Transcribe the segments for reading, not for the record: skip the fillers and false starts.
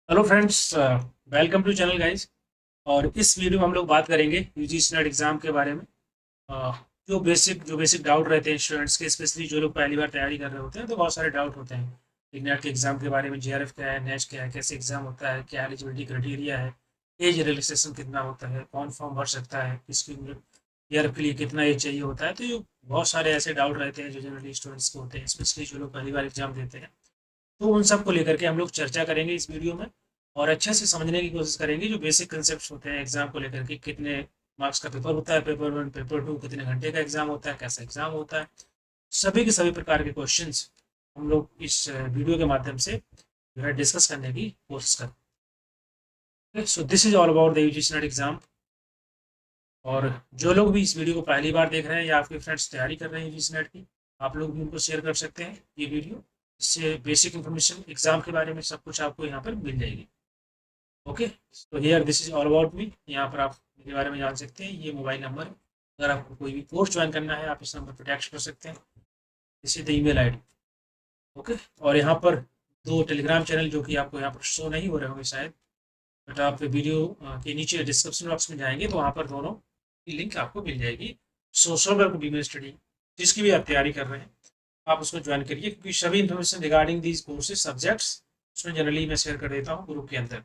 Hello friends, welcome to channel guys. और इस video में हम लोग बात करेंगे यूजीसी नेट एग्ज़ाम के बारे में। अ, जो बेसिक डाउट रहते हैं स्टूडेंट्स के, स्पेशली जो लोग पहली बार तैयारी कर रहे होते हैं तो बहुत सारे डाउट होते हैं कि नेट के एग्ज़ाम के बारे में। जीआरएफ क्या है, नेट क्या है, कैसे एग्ज़ाम होता है, क्या एलिजिबिलिटी क्राइटेरिया है, एज रिलैक्सेशन कितना होता है, कौन फॉर्म भर सकता है, किसकी जीआरएफ के लिए कितना एज चाहिए होता है। तो ये बहुत सारे ऐसे डाउट रहते हैं जो जनरली स्टूडेंट्स को होते हैं, स्पेशली जो लोग पहली बार एग्ज़ाम देते हैं। तो उन सब को लेकर के हम लोग चर्चा करेंगे इस वीडियो में और अच्छे से समझने की कोशिश करेंगे जो बेसिक कंसेप्ट होते हैं एग्जाम को लेकर के। कितने मार्क्स का पेपर होता है, पेपर वन पेपर टू, कितने घंटे का एग्जाम होता है, कैसा एग्जाम होता है, सभी के सभी प्रकार के क्वेश्चंस हम लोग इस वीडियो के माध्यम से जो है डिस्कस करने की कोशिश करेंगे। So this is all about the UGC net exam. और जो लोग भी इस वीडियो को पहली बार देख रहे हैं या आपके फ्रेंड्स तैयारी कर रहे हैं यूजीसी नेट की, आप लोग भी उनको शेयर कर सकते हैं ये वीडियो। इससे बेसिक इन्फॉर्मेशन एग्जाम के बारे में सब कुछ आपको यहाँ पर मिल जाएगी। ओके, तो here this is all about me. यहाँ पर आप मेरे बारे में जान सकते हैं। ये मोबाइल नंबर है, अगर आपको कोई भी कोर्स ज्वाइन करना है आप इस नंबर पर टेक्स्ट कर सकते हैं। This is the email ID. Okay, और यहाँ पर दो टेलीग्राम चैनल जो कि आपको यहाँ पर शो नहीं हो रहे होंगे शायद, बट आप वीडियो के नीचे डिस्क्रिप्शन बॉक्स में जाएंगे तो वहाँ पर दोनों की लिंक आपको मिल जाएगी। सोशल वर्क बीमर स्टडी, जिसकी भी आप तैयारी कर रहे हैं आप उसमें ज्वाइन करिए, क्योंकि सभी information regarding these courses subjects उसमें जनरली मैं शेयर कर देता हूँ ग्रुप के अंदर।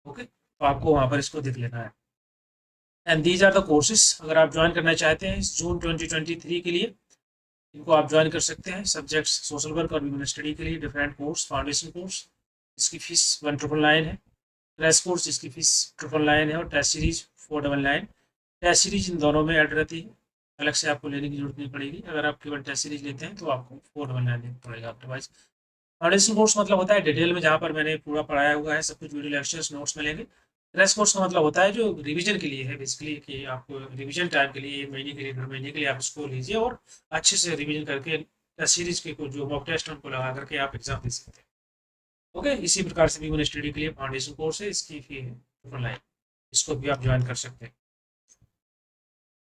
ओके, तो आपको वहाँ पर इसको देख लेना है। And these are the courses, अगर आप ज्वाइन करना चाहते हैं इस जून 2023 के लिए, इनको आप ज्वाइन कर सकते हैं। सब्जेक्ट्स सोशल वर्क और ह्यूमन स्टडी के लिए डिफरेंट कोर्स, फाउंडेशन कोर्स, इसकी फीस 1999 है। क्रैश कोर्स इसकी फीस 999 है, और टेस्ट सीरीज 499। टेस्ट सीरीज इन दोनों में ऐड रहती है, अलग से आपको लेने की जरूरत नहीं पड़ेगी। अगर आप केवल टेस्ट सीरीज लेते हैं तो आपको 499 देना पड़ेगा अदरवाइज। फाउंडेशन कोर्स मतलब होता है डिटेल में, जहाँ पर मैंने पूरा पढ़ाया हुआ है, सब कुछ वीडियो लेक्चर्स नोट्स मिलेंगे। क्रैश कोर्स का मतलब होता है जो रिवीजन के लिए है बेसिकली, कि आपको रिवीजन टाइम के लिए 1 महीने के लिए, 2 महीने के लिए आप इसको लीजिए और अच्छे से रिवीजन करके टेस्ट सीरीज के कुछ जो मॉक टेस्ट है उनको लगा करके आप एग्जाम दे सकते हैं। ओके, इसी प्रकार से भी स्टडी के लिए फाउंडेशन कोर्स है, इसकी फी है 999। इसको भी आप ज्वाइन कर सकते हैं।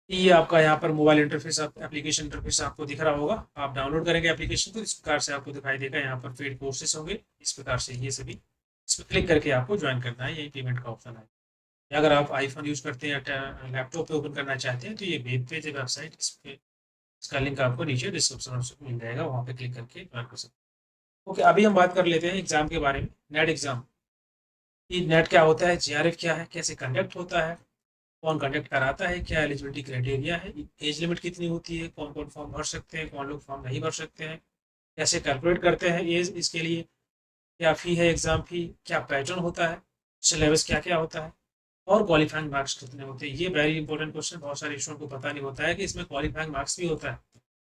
ये आपका यहाँ पर मोबाइल इंटरफेस, आप एप्लीकेशन इंटरफेस आपको दिख रहा होगा। आप डाउनलोड करेंगे एप्लीकेशन तो इस प्रकार से आपको दिखाई देगा। यहाँ पर पेड कोर्सेज होंगे इस प्रकार से, ये सभी इस पर क्लिक करके आपको ज्वाइन करना है। यही पेमेंट का ऑप्शन है। या अगर आप आईफोन यूज़ करते हैं या लैपटॉप पे ओपन करना चाहते हैं तो ये वेब पेज है, वेबसाइट, इस पे इसका लिंक आपको नीचे डिस्क्रिप्शन में मिल जाएगा, वहाँ पे क्लिक करके ज्वाइन कर सकते हैं। ओके, अभी हम बात कर लेते हैं एग्जाम के बारे में। नेट एग्जाम, ये नेट क्या होता है, जीआरएफ क्या है, कैसे कंडक्ट होता है, कौन कंडक्ट कराता है, क्या एलिजिबिलिटी क्राइटेरिया है, एज लिमिट कितनी होती है, कौन कौन फॉर्म भर सकते हैं, कौन लोग फॉर्म नहीं भर सकते हैं, कैसे कैलकुलेट करते हैं एज इसके लिए, क्या फ़ी है एग्ज़ाम फ़ी, क्या पैटर्न होता है, सिलेबस क्या क्या होता है, और क्वालिफाइंग मार्क्स कितने होते हैं। ये वेरी इंपॉर्टेंट क्वेश्चन, बहुत सारे स्टूडेंट को पता नहीं होता है कि इसमें क्वालिफाइंग मार्क्स भी होता है।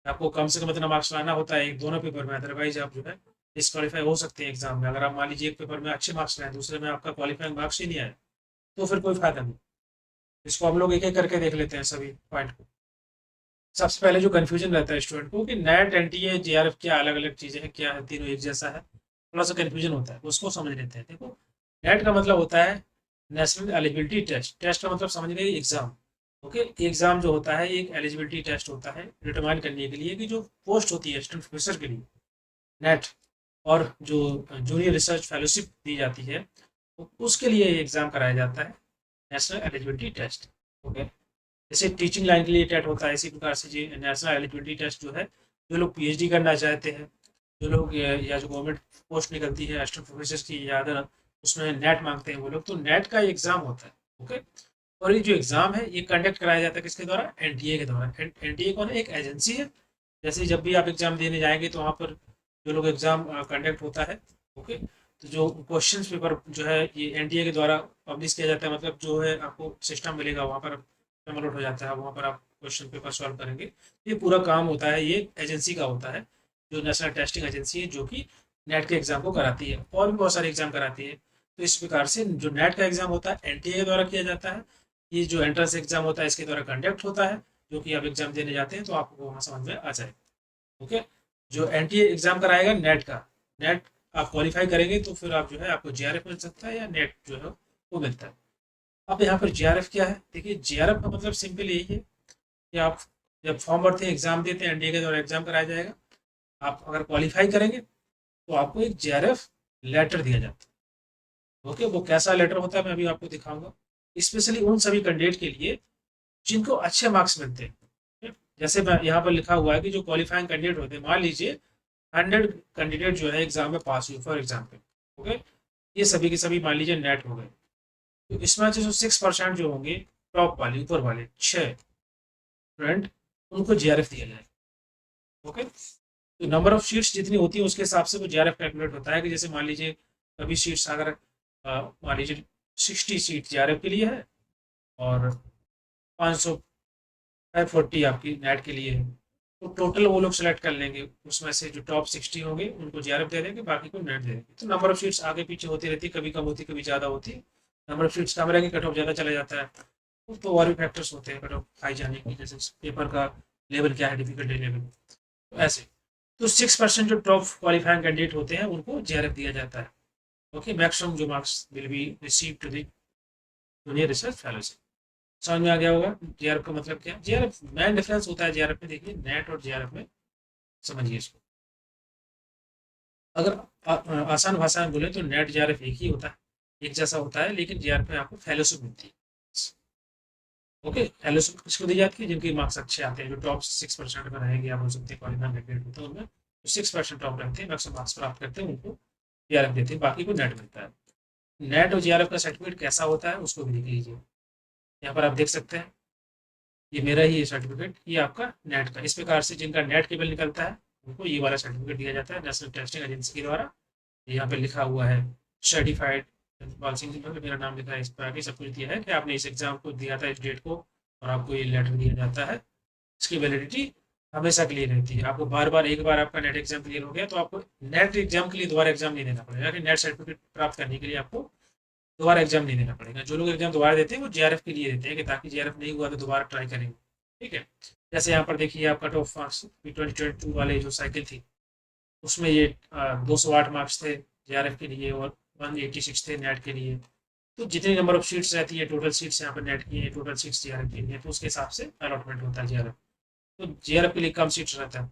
आपको कम से कम इतना मार्क्स लाना होता है एक दोनों पेपर में, अदरवाइज आप जो है डिस्क्वालीफाई हो सकते हैं एग्जाम में। अगर आप मान लीजिए एक पेपर में अच्छे मार्क्स लाए, दूसरे में आपका क्वालिफाइंग मार्क्स ही नहीं आया, तो फिर कोई फायदा नहीं। इसको हम लोग एक एक करके देख लेते हैं सभी पॉइंट को। सबसे पहले जो कन्फ्यूजन रहता है स्टूडेंट को कि नेट एनटीए जीआरएफ क्या अलग अलग चीज़ें हैं, क्या है, तीनों एक जैसा है, थोड़ा सा कन्फ्यूजन होता है, उसको समझ लेते हैं। देखो, नेट का मतलब होता है नेशनल एलिजिबिलिटी टेस्ट। टेस्ट का मतलब समझ गए एग्जाम। ओके, एग्जाम जो होता है एक एलिजिबिलिटी टेस्ट होता है डिटरमाइन करने के लिए कि जो पोस्ट होती है असिस्टेंट प्रोफेसर के लिए नेट, और जो जूनियर रिसर्च फेलोशिप दी जाती है तो उसके लिए एग्जाम कराया जाता है, नेशनल एलिजिबिलिटी टेस्ट। ओके, जैसे टीचिंग लाइन के लिए टेट होता है, इसी प्रकार से जी नेशनल एलिजिबिलिटी टेस्ट जो है, जो लोग पीएचडी करना चाहते हैं, जो लोग या जो गवर्नमेंट पोस्ट निकलती है असिस्टेंट प्रोफेसर की या अदर, उसमें नेट मांगते हैं वो लोग, तो नेट का एग्जाम होता है। ओके, और ये जो एग्जाम है ये कंडक्ट कराया जाता है किसके द्वारा, एनटीए के द्वारा। एनटीए कौन है, एक एजेंसी है। जैसे जब भी आप एग्जाम देने जाएंगे तो वहाँ पर जो लोग एग्जाम कंडक्ट होता है, ओके, तो जो क्वेश्चन पेपर जो है ये एनटीए के द्वारा पब्लिश किया जाता है। मतलब जो है आपको सिस्टम मिलेगा वहाँ पर डाउनलोड हो जाता है, वहाँ पर आप क्वेश्चन पेपर सॉल्व करेंगे। ये पूरा काम होता है, ये एजेंसी का होता है, जो नेशनल टेस्टिंग एजेंसी है, जो कि नेट के एग्जाम को कराती है और भी बहुत सारे एग्जाम कराती है। तो इस प्रकार से जो नेट का एग्जाम होता है एनटीए के द्वारा किया जाता है। ये जो एंट्रेंस एग्जाम होता है इसके द्वारा कंडक्ट होता है, जो कि आप एग्जाम देने जाते हैं तो आपको वहाँ समझ में आ जाए। ओके, जो एनटीए एग्जाम कराएगा नेट का, नेट आप क्वालिफाई करेंगे तो फिर आप जो है आपको जीआरएफ मिल सकता है या नेट जो है वो मिलता है। अब यहाँ पर जीआरएफ क्या है, देखिए जीआरएफ का मतलब सिंपल यही है कि आप जब फॉर्म भरते हैं एग्जाम देते हैं एनडीए के द्वारा एग्जाम कराया जाएगा, आप अगर क्वालिफाई करेंगे तो आपको एक जीआरएफ लेटर दिया जाता है। ओके, वो कैसा लेटर होता है मैं अभी आपको दिखाऊंगा। स्पेशली उन सभी कैंडिडेट के लिए जिनको अच्छे मार्क्स मिलते हैं। ठीक? जैसे मैं यहाँ पर लिखा हुआ है कि जो क्वालिफाइंग कैंडिडेट होते हैं, मान लीजिए 100 कैंडिडेट जो है एग्जाम में पास हुए फॉर एग्जाम्पल। ओके, ये सभी के सभी मान लीजिए नेट हो गए। तो इसमें जो 6% जो होंगे, टॉप वाले ऊपर वाले 6 स्टूडेंट, उनको जीआरएफ दिया जाए। ओके, तो नंबर ऑफ सीट्स जितनी होती है उसके हिसाब से वो जीआरएफ कैलकुलेट होता है कि जैसे मान लीजिए अभी सीट्स अगर मान लीजिए 60 सीट जीआरएफ के लिए है और 500 540 आपकी नेट के लिए है, तो टोटल वो लोग सेलेक्ट कर लेंगे, उसमें से जो टॉप 60 होंगे उनको जीआरएफ दे देंगे, बाकी को नेट दे देंगे। तो नंबर ऑफ सीट्स आगे पीछे होती रहती है, कभी कम होती है कभी ज़्यादा होती है। नंबर ऑफ सीट्स कम रहेंगे कट ऑफ ज़्यादा चला जाता है। तो और भी फैक्टर्स होते हैं कट ऑफ हाई जाने की, जैसे पेपर का लेवल क्या है, डिफिकल्टी लेवल, तो ऐसे। तो 6% जो टॉप क्वालिफाइंग कैंडिडेट होते हैं उनको जीआरएफ दिया जाता है। ओके, मैक्सिमम जो marks will be receive to the junior research fellowship. समझ में आ गया होगा जीआरएफ का मतलब क्या है। जीआरएफ मेन डिफरेंस होता है जीआरएफ में, देखिए नेट और जीआरएफ में, समझिए इसको। अगर आसान भाषा में बोले तो नेट जीआरएफ एक ही होता है, एक जैसा होता है, लेकिन जीआरएफ में आपको फेलोशिप मिलती है। ओके, फेलोशिप किसको दी जाती है, जिनके मार्क्स अच्छे आते हैं, जो टॉप 6% में रहेंगे, आप बोल सकते हैं क्वालिफाइंग कैंडिडेट होते हैं उनमें जो 6% टॉप रहते हैं, मैक्सिमम मार्क्स प्राप्त करते हैं, उनको जीआरएफ देते हैं, बाकी को नेट मिलता है। नेट और जीआरएफ का सर्टिफिकेट कैसा होता है उसको भी देख लीजिए। यहाँ पर आप देख सकते हैं, ये मेरा ही सर्टिफिकेट, ये आपका नेट का। इस प्रकार से जिनका नेट केवल निकलता है उनको ये वाला सर्टिफिकेट दिया जाता है नेशनल टेस्टिंग एजेंसी के द्वारा। यहाँ पे लिखा हुआ है सर्टिफाइड प्रिंसिपल सिंह, मेरा नाम लिखा है, इस पर आगे सब कुछ दिया है कि आपने इस एग्जाम को दिया था इस डेट को, और आपको ये लेटर दिया जाता है। इसकी वैलिडिटी हमेशा के लिए रहती है। आपको बार बार, एक बार आपका नेट एग्जाम क्लियर हो गया तो आपको नेट एग्जाम के लिए दोबारा एग्जाम नहीं देना पड़ेगा, कि नेट सर्टिफिकेट प्राप्त करने के लिए आपको दोबारा एग्जाम नहीं देना पड़ेगा। जो लोग एग्जाम दोबारा देते हैं वो जीआरएफ के लिए देते हैं, कि ताकि जीआरएफ नहीं हुआ तो दोबारा ट्राई करेंगे। ठीक है, जैसे यहाँ पर देखिए आप कट ऑफ मार्क्स 2022 वाले जो साइकिल थी उसमें ये 208 मार्क्स थे जीआरएफ के लिए और 186 थे नेट के लिए। तो जितनी नंबर ऑफ सीट्स रहती है, टोटल सीट्स यहाँ पर नेट की है, टोटल सीट्स जीआरएफ की है, तो उसके हिसाब से अलॉटमेंट होता है जीआरएफ। तो जीआरएफ के लिए कम सीट्स रहता है,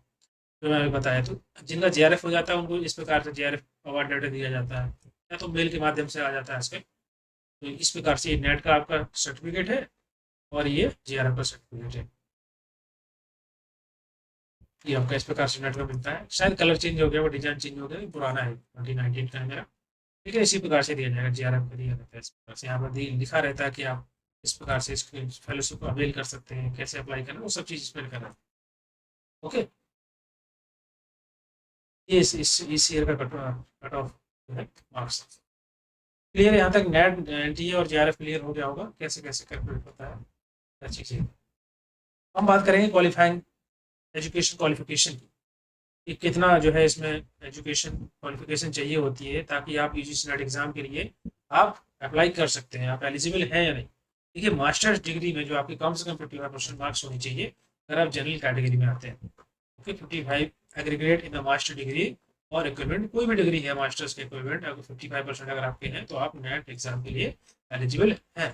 जो मैंने बताया। तो जिनका जीआरएफ हो जाता है उनको इस प्रकार से जीआरएफ अवार्ड लेटर दिया जाता है, या तो मेल के माध्यम से आ जाता है आजकल। तो इस प्रकार से ये नेट का आपका सर्टिफिकेट है और ये जीआरएफ का सर्टिफिकेट है। ये आपका इस प्रकार से नेट में मिलता है। शायद कलर चेंज हो गया, वो डिजाइन चेंज हो गया, ये पुराना है, 2019 का है मेरा। ठीक है, इसी प्रकार से दिया जाएगा, जीआरएफ का दिया रहता है इस प्रकार से। यहाँ पर लिखा रहता है कि आप इस प्रकार से इस फेलोशिप को अवेल कर सकते हैं, कैसे अप्लाई करना, वो सब चीज़ इसमें लिखा रहता है। ओके, ये इस ईयर का कट ऑफ मार्क्स क्लियर है। यहाँ तक नेट एनटीए और जीआरएफ क्लियर हो गया होगा, कैसे कैसे कैलकुलेट होता है, अच्छी चीज़। हम बात करेंगे क्वालिफाइंग एजुकेशन क्वालिफिकेशन की, कि कितना जो है इसमें एजुकेशन क्वालिफिकेशन चाहिए होती है ताकि आप यूजीसी नेट एग्जाम के लिए आप अप्लाई कर सकते हैं, आप एलिजिबल हैं या नहीं। देखिए, मास्टर्स डिग्री में जो आपके कम से कम 55% मार्क्स होनी चाहिए अगर आप जनरल कैटेगरी में आते हैं। Okay, 55 aggregate in the master degree और इक्विवेलेंट, कोई भी डिग्री है मास्टर्स के इक्विवेलेंट, अगर 55% अगर आपके हैं तो आप नेट एग्जाम के लिए एलिजिबल हैं।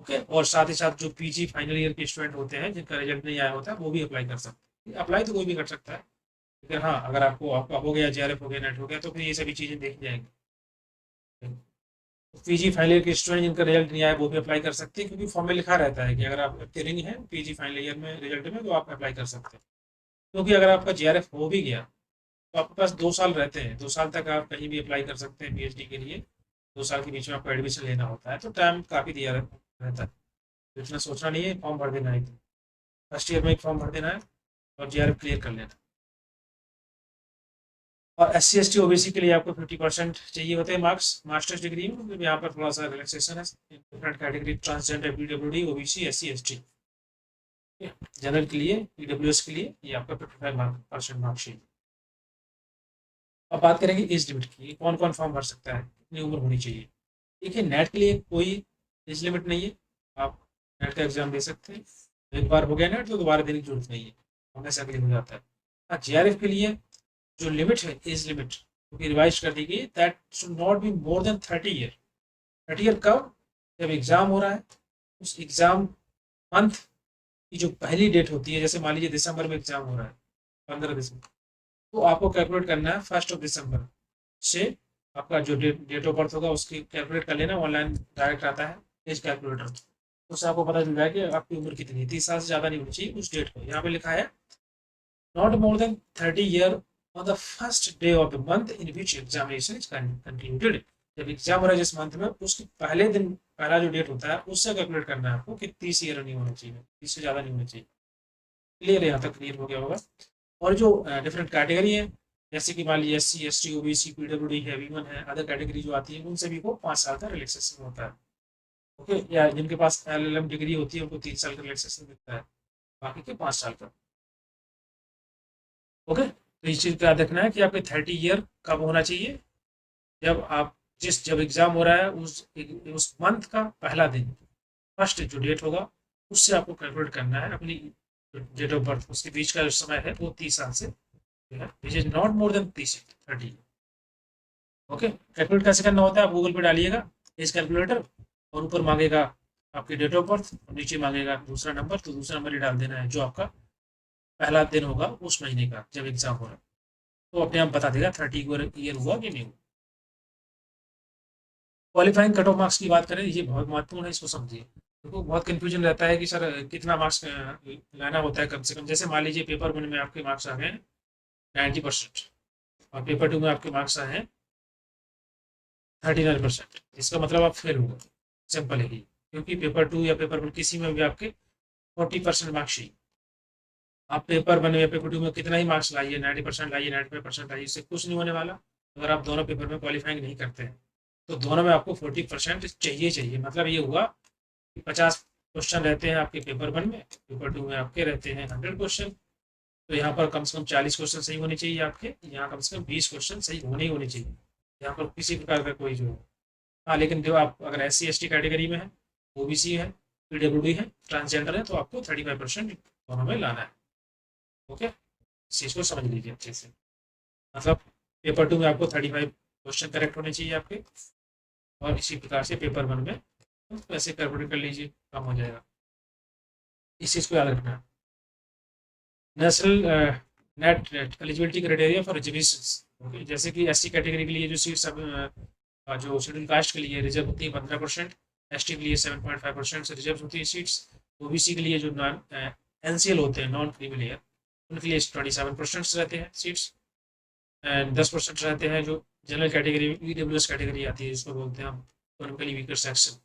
ओके, और साथ ही साथ जो पीजी फाइनल ईयर के स्टूडेंट होते हैं जिनका रिजल्ट नहीं आया होता है वो भी अप्लाई कर सकते हैं। अप्लाई तो कोई भी कर सकता है, लेकिन हाँ, अगर आपको आपका हो गया, जीआरएफ हो गया, नेट हो गया, तो फिर ये सभी चीज़ें देखी जाएंगी। पीजी फाइनल ईयर के स्टूडेंट जिनका रिजल्ट नहीं आया वो भी अप्लाई कर सकते हैं, क्योंकि फॉर्म में लिखा रहता है कि अगर आप नहीं है पीजी फाइनल ईयर में रिजल्ट में तो आप अप्लाई कर सकते हैं। क्योंकि अगर आपका जीआरएफ हो भी गया तो आपके पास 2 साल रहते हैं, 2 साल तक आप कहीं भी अप्लाई कर सकते हैं पीएचडी के लिए। 2 साल के बीच में आपको एडमिशन लेना होता है, तो टाइम काफ़ी दिया रहता है। तो इतना सोचना नहीं है, फॉर्म भर देना है, फर्स्ट ईयर में एक फॉर्म भर देना है और जीआरएफ क्लियर कर लेना। और S C S T OBC के लिए आपको 50% चाहिए होते हैं मार्क्स मास्टर्स डिग्री में, मतलब यहाँ पर थोड़ा सा रिलैक्सेशन है। Different category, transgender, PWD, OBC, S C S T. General के लिए, ईडब्ल्यूएस के लिए ये आपका 55% मार्क्सशीट। अब बात करेंगे एज लिमिट की, कौन कौन फॉर्म भर सकता है, कितनी उम्र होनी चाहिए। देखिए, नेट के लिए कोई एज लिमिट नहीं है, आप नेट का एग्जाम दे सकते हैं। एक बार हो गया नेट तो दोबारा देने की जरूरत नहीं है, हमेशा के लिए हो जाता है। हाँ, जीआरएफ के लिए जो लिमिट है, एज लिमिट, क्योंकि रिवाइज कर दी गई, that should not be more than 30 year. 30 year कब, जब एग्जाम हो रहा है, उस एग्जाम मंथ की जो पहली डेट होती है, जैसे मान लीजिए दिसंबर में एग्जाम हो रहा है, 15 दिसंबर, तो आपको कैलकुलेट करना है 1 दिसंबर से आपका जो डेट ऑफ बर्थ होगा उसकी कैलकुलेट कर लेना, ऑनलाइन डायरेक्ट आता है एज कैलकुलेटर, उससे आपको पता चल जाए कि आपकी उम्र कितनी है। 30 साल से ज़्यादा नहीं होनी चाहिए उस डेट को। यहाँ पे लिखा है not more than 30 year on the first day of the month in which examination is concluded. जब एग्जाम हो रहा है जिस मंथ में, उसके पहले दिन, पहला जो डेट होता है उससे कैलकुलेट करना है आपको कि 30 ईयर नहीं होना चाहिए, 30 से ज़्यादा नहीं होना चाहिए। क्लियर है? यहाँ तक क्लियर हो गया होगा। और जो डिफरेंट कैटेगरी है, जैसे कि मान लीजिए SC ST OBC PWD है, वीमन है, अदर कैटेगरी जो आती है उन सभी को 5 साल का रिलैक्सेशन होता है। ओके, या जिनके पास LLM डिग्री होती है उनको 3 साल का रिलैक्सेशन मिलता है, बाकी के 5 साल का। ओके, तो इस चीज़ का याद रखना है कि आपके 30 ईयर कब होना चाहिए, जब आप जब एग्जाम हो रहा है उस मंथ का पहला दिन, फर्स्ट जो डेट होगा उससे आपको कैलकुलेट करना है अपनी डेट ऑफ बर्थ, उसके बीच का जो समय है वो 30 साल से which is not more than 30। Okay, calculate कैसे करना होता है आप गूगल पे डालिएगा एज कैलकुलेटर, और ऊपर मांगेगा आपकी डेट ऑफ बर्थ और नीचे मांगेगा दूसरा नंबर, तो दूसरा नंबर ही डाल देना है जो आपका पहला दिन होगा उस महीने का जब एग्जाम हो रहा है, तो अपने आप बता देगा 30 ईयर हुआ कि नहीं हुआ। क्वालिफाइंग कट ऑफ मार्क्स की बात करें, ये बहुत महत्वपूर्ण है, इसको समझिए। देखो बहुत कंफ्यूजन रहता है कि सर कितना मार्क्स लाना होता है कम से कम। जैसे मान लीजिए पेपर 1 में आपके मार्क्स आ गए 90% और पेपर 2 में आपके मार्क्स आए हैं 39%, इसका मतलब आप फेल हो गए। सिंपल है ये, क्योंकि पेपर 2 या पेपर 1 किसी में भी आपके 40% मार्क्स चाहिए। आप पेपर 1 या पेपर 2 में कितना ही मार्क्स लाइए, 90% लाइए, 95% लाइए, इससे कुछ नहीं होने वाला अगर आप दोनों पेपर में क्वालिफाइंग नहीं करते हैं। तो दोनों में आपको 40% चाहिए। मतलब ये हुआ कि 50 क्वेश्चन रहते हैं आपके पेपर 1 में, पेपर 2 में आपके रहते हैं 100 क्वेश्चन। तो यहाँ पर कम से कम 40 क्वेश्चन सही होने चाहिए आपके, यहाँ कम से कम 20 क्वेश्चन सही होने ही होने चाहिए। यहाँ पर किसी प्रकार का कोई जो, हाँ लेकिन जो आप अगर SC ST कैटेगरी में है, OBC है, PWD है, ट्रांसजेंडर है, तो आपको 35% दोनों में लाना है। ओके, इस चीज़ को समझ लीजिए अच्छे से। मतलब पेपर 2 में आपको 35 क्वेश्चन करेक्ट होने चाहिए आपके, और इसी प्रकार से पेपर 1 में तो ऐसे कैलकुलेट कर लीजिए, कम हो जाएगा। इस चीज़ को याद रखना है। National net eligibility criteria for reservation. Okay, जैसे कि SC कैटेगरी के लिए जो सीट्स जो शेड्यूल कास्ट के लिए रिजर्व होती है 15%, ST के लिए 7.5% से रिजर्व होती है सीट्स, OBC के लिए जो नॉन NCL होते हैं, नॉन क्रीमी लेयर, उनके लिए 27% रहते हैं सीट्स, एंड 10% रहते हैं जो जनरल कैटेगरी EWS कैटेगरी आती है, जिसको बोलते हैं हम इकोनॉमिकली वीकर सेक्शन,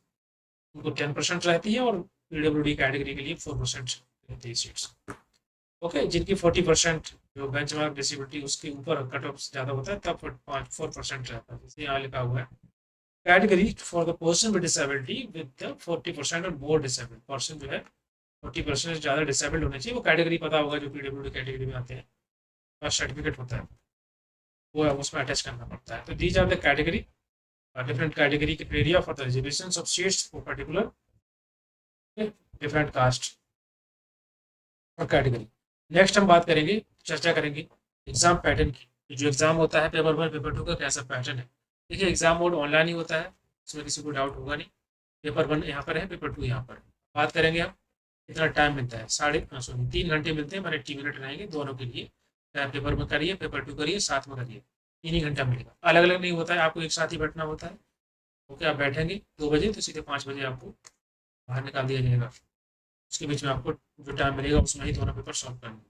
उनको 10% रहती है, और PWD कैटेगरी के लिए 4% रहती है सीट्स। ओके, जिनकी 40% जो बेंचमार्क डिसेबिलिटी उसके ऊपर कट ऑफ ज़्यादा होता है तब 4% रहता है, जैसे यहाँ लिखा हुआ है category for the person with disability with 40% और मोर डिसेबल्ड पर्सन, जो है 40% से ज़्यादा डिसेबल्ड होने चाहिए। वो कैटेगरी पता होगा जो PWD कैटेगरी में आते हैं, फर्स्ट सर्टिफिकेट होता है वो उसमें अटैच करना पड़ता है। तो these are the category, different category criteria for the reservation of seats for particular different caste और कैटेगरी। नेक्स्ट हम बात करेंगे, चर्चा करेंगे एग्जाम पैटर्न की। जो एग्जाम होता है पेपर 1 पेपर 2 का कैसा पैटर्न है। देखिए एग्जाम मोड ऑनलाइन ही होता है, इसमें किसी को डाउट होगा नहीं। पेपर 1 यहाँ पर है, पेपर 2 यहाँ पर। बात करेंगे हम कितना टाइम मिलता है, 3 घंटे मिलते हैं, मैंने 80 मिनट रहेंगे दोनों के लिए। चाहे पेपर 1 करिए, पेपर 2 करिए, साथ में करिए, 3 ही घंटा मिलेगा। अलग अलग नहीं होता है, आपको एक साथ ही बैठना होता है। ओके, आप बैठेंगे 2 बजे तो सीधे 5 बजे आपको बाहर निकाल दिया जाएगा। उसके बीच में आपको जो टाइम मिलेगा उसमें ही दोनों पेपर सॉल्व करना।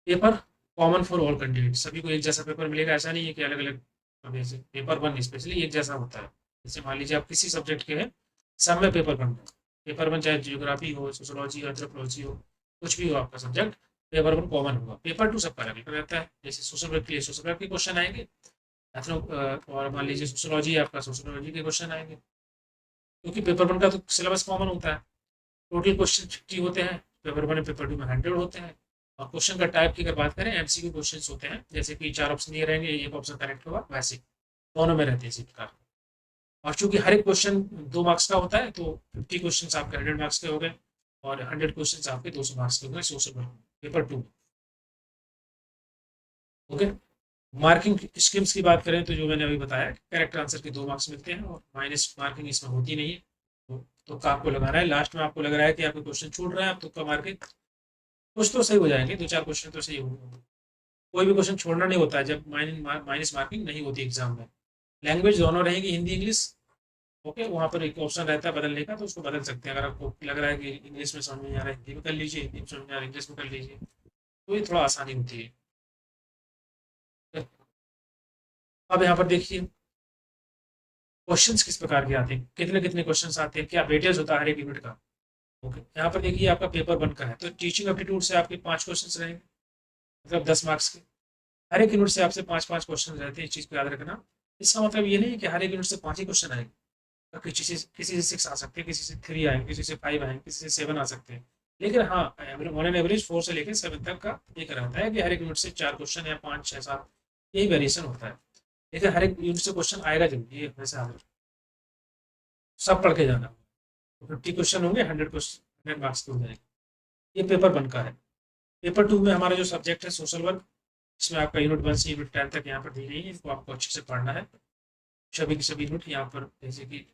Paper common for all candidate, सभी को एक जैसा पेपर मिलेगा, ऐसा नहीं है कि अलग अलग। जैसे पेपर 1 स्पेशली एक जैसा होता है। जैसे मान लीजिए आप किसी सब्जेक्ट के हैं, सब में पेपर 1 है। पेपर 1 चाहे जियोग्राफी हो, सोशोलॉजी हो, एंथ्रोपोलॉजी हो, कुछ भी हो आपका सब्जेक्ट, पेपर 1 कॉमन होगा। पेपर 2 सबका अलग रहता है। जैसे सोशल वर्क के लिए सोशल वर्क के क्वेश्चन आएंगे, और मान लीजिए सोशोलॉजी आपका, सोशोलॉजी के क्वेश्चन आएंगे, क्योंकि पेपर 1 का तो सिलेबस कॉमन होता है। टोटल क्वेश्चन 50 होते हैं, पेपर 1 पेपर 2 में 100 होते हैं। और क्वेश्चन का टाइप की अगर बात करें, MCQ क्वेश्चन होते हैं, जैसे कि 4 ऑप्शन ये रहेंगे, एक ऑप्शन करेक्ट होगा, वैसे दोनों में रहते हैं इसी प्रकार। और चूंकि हर एक क्वेश्चन 2 मार्क्स का होता है, तो 50 क्वेश्चन आपके 100 मार्क्स के हो गए, और 100 क्वेश्चन आपके 200 मार्क्स के हो गए सोशल वर्क पेपर 2 में। ओके, मार्किंग स्कीम्स की बात करें तो जो मैंने अभी बताया, करेक्ट आंसर के 2 मार्क्स मिलते हैं, और माइनस मार्किंग इसमें होती नहीं है। तो आपको लगाना है, लास्ट में आपको लग रहा है कि आपको क्वेश्चन छूट रहा है, आप तुक्का मार के कुछ तो सही हो जाएंगे, 2-4 क्वेश्चन तो सही होंगे। कोई भी क्वेश्चन छोड़ना नहीं होता है जब माइनस मार्किंग नहीं होती एग्जाम में। लैंग्वेज दोनों रहेगी, हिंदी इंग्लिश। ओके, वहाँ पर एक ऑप्शन रहता है बदलने का, तो उसको बदल सकते हैं। अगर आपको लग रहा है कि इंग्लिश में समझ में नहीं आ रहा है, हिंदी में कर लीजिए, हिंदी में समझ में आ रहा है इंग्लिश में कर लीजिए, तो ये थोड़ा आसानी होती है। अब यहाँ पर देखिए क्वेश्चंस किस प्रकार के आते हैं, कितने कितने क्वेश्चंस आते हैं, क्या वेटेज होता है हर एक यूनिट का। ओके, यहाँ पर देखिए आपका पेपर 1 का है, तो टीचिंग एप्टीट्यूड से आपके 5 क्वेश्चंस रहेंगे, मतलब 10 मार्क्स के। हर एक यूनिट से आपसे 5-5 क्वेश्चन रहते हैं, इस चीज़ को याद रखना। इसका मतलब ये नहीं है कि हर एक यूनिट से 5 ही क्वेश्चन आएंगे। तो किसी से 6 आ सकते हैं, किसी से 3 आएंगे, किसी से 5 आएंगे, किसी से 7 आ सकते हैं। लेकिन हाँ, ऑन एन एवरेज 4 से लेकर 7 तक का एक रहता है कि हर एक यूनिट से 4 क्वेश्चन या 5, 6, 7, यही वेरिएशन होता है। लेकिन हर एक यूनिट से क्वेश्चन आएगा जरूर, ये वैसे याद रखना। सब पढ़ के जाना। तो 50 क्वेश्चन होंगे, 100 क्वेश्चन 100 मार्क्स के हो जाएंगे। ये पेपर 1 का है। पेपर 2 में हमारा जो सब्जेक्ट है सोशल वर्क, इसमें आपका यूनिट 1 से यूनिट 10 तक यहाँ पर दी गई है, इनको आपको अच्छे से पढ़ना है। सभी के सभी यूनिट यहाँ पर, जैसे कि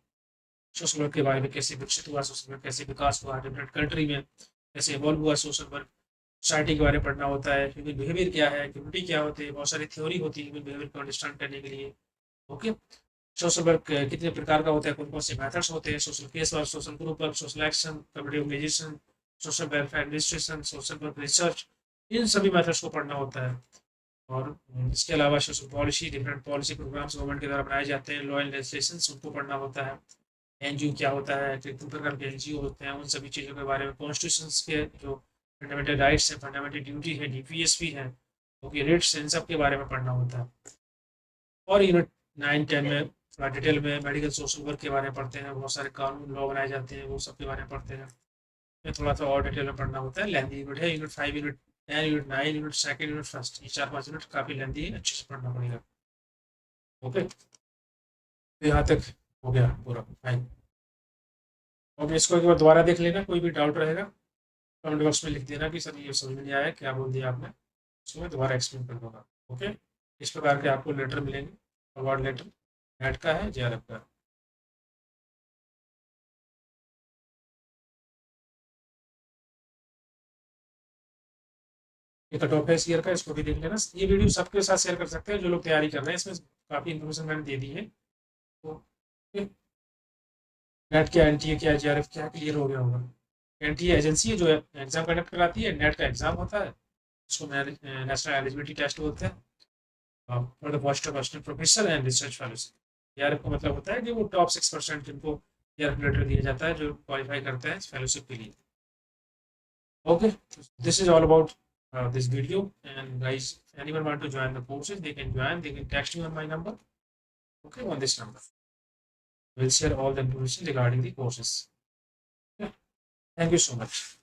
सोशल वर्क के बारे में कैसे विकसित हुआ, सोशल वर्क कैसे विकास हुआ डिफरेंट कंट्री में, कैसे इवॉल्व हुआ सोशल वर्क, सोसाइटी के बारे में पढ़ना होता है, ह्यूमन बिहेवियर क्या है, कम्युनिटी क्या होती है, बहुत सारी थ्योरी होती है ह्यूमन बिहेवियर को अंडरस्टैंड करने के लिए। ओके, सोशल वर्क कितने प्रकार का होता है, कौन कौन से मेथड्स होते हैं, social case work, social group work, social action, community organisation, social welfare administration, social work research, इन सभी मेथड्स को पढ़ना होता है। और इसके अलावा social policy, different policy programmes government के द्वारा बनाए जाते हैं, लॉ एंड लेजिस्लेशन उनको पढ़ना होता है। एनजीओ क्या होता है, कितने प्रकार के एनजीओ होते हैं, उन सभी चीज़ों के बारे में, कॉन्स्टिट्यूशन के जो फंडामेंटल राइट्स हैं, फंडामेंटल ड्यूटी है, डीपीएसपी है, ओके, रेट्स, इन सब के बारे में पढ़ना होता है। और यूनिट 9-10 में थोड़ा डिटेल में मेडिकल सोशल वर्क के बारे में पढ़ते हैं, बहुत सारे कानून लॉ बनाए जाते हैं, वो सब के बारे में पढ़ते हैं। फिर थोड़ा सा और डिटेल में पढ़ना होता है। लेंथी यूनिट है, unit 5, unit 10, unit 9, unit second, unit first, ये 4-5 यूनिट काफ़ी लेंथी है, अच्छे से पढ़ना पड़ेगा। ओके, तो यहाँ तक हो गया पूरा फाइन। और इसको एक बार दोबारा देख लेना, कोई भी डाउट रहेगा कमेंट बॉक्स में लिख देना कि सर ये समझ में नहीं आया, क्या बोल दिया आपने, उसको मैं दोबारा एक्सप्लेन कर दूंगा। ओके, इस प्रकार के आपको लेटर मिलेंगे, अवार्ड लेटर, नेट का है, जेआरएफ का है। ये कट ऑफ है इस ईयर का, इसको भी देख लेना। ये वीडियो सबके साथ शेयर कर सकते हैं जो लोग तैयारी कर रहे हैं, इसमें काफ़ी इन्फॉर्मेशन मैंने दे दी है। तो नेट क्या, एनटीए क्या, जेआरएफ क्या, क्लियर हो गया होगा। एनटीए एजेंसी है जो एग्जाम कंडक्ट कराती है, नेट का एग्जाम होता है, उसको नेशनल एलिजिबिलिटी टेस्ट बोलते हैं, for the post of assistant professor and research fellowship. JRF का मतलब होता है कि वो टॉप 6% जिनको जेआरएफ लेटर दिया जाता है, जो क्वालिफाई करते हैं फेलोशिप के लिए। Okay, this is all about this video. And guys, anyone want to join the courses, they can join. They can text me on my number. Okay, on this number. We'll share all the information regarding the courses. Okay. Thank you so much.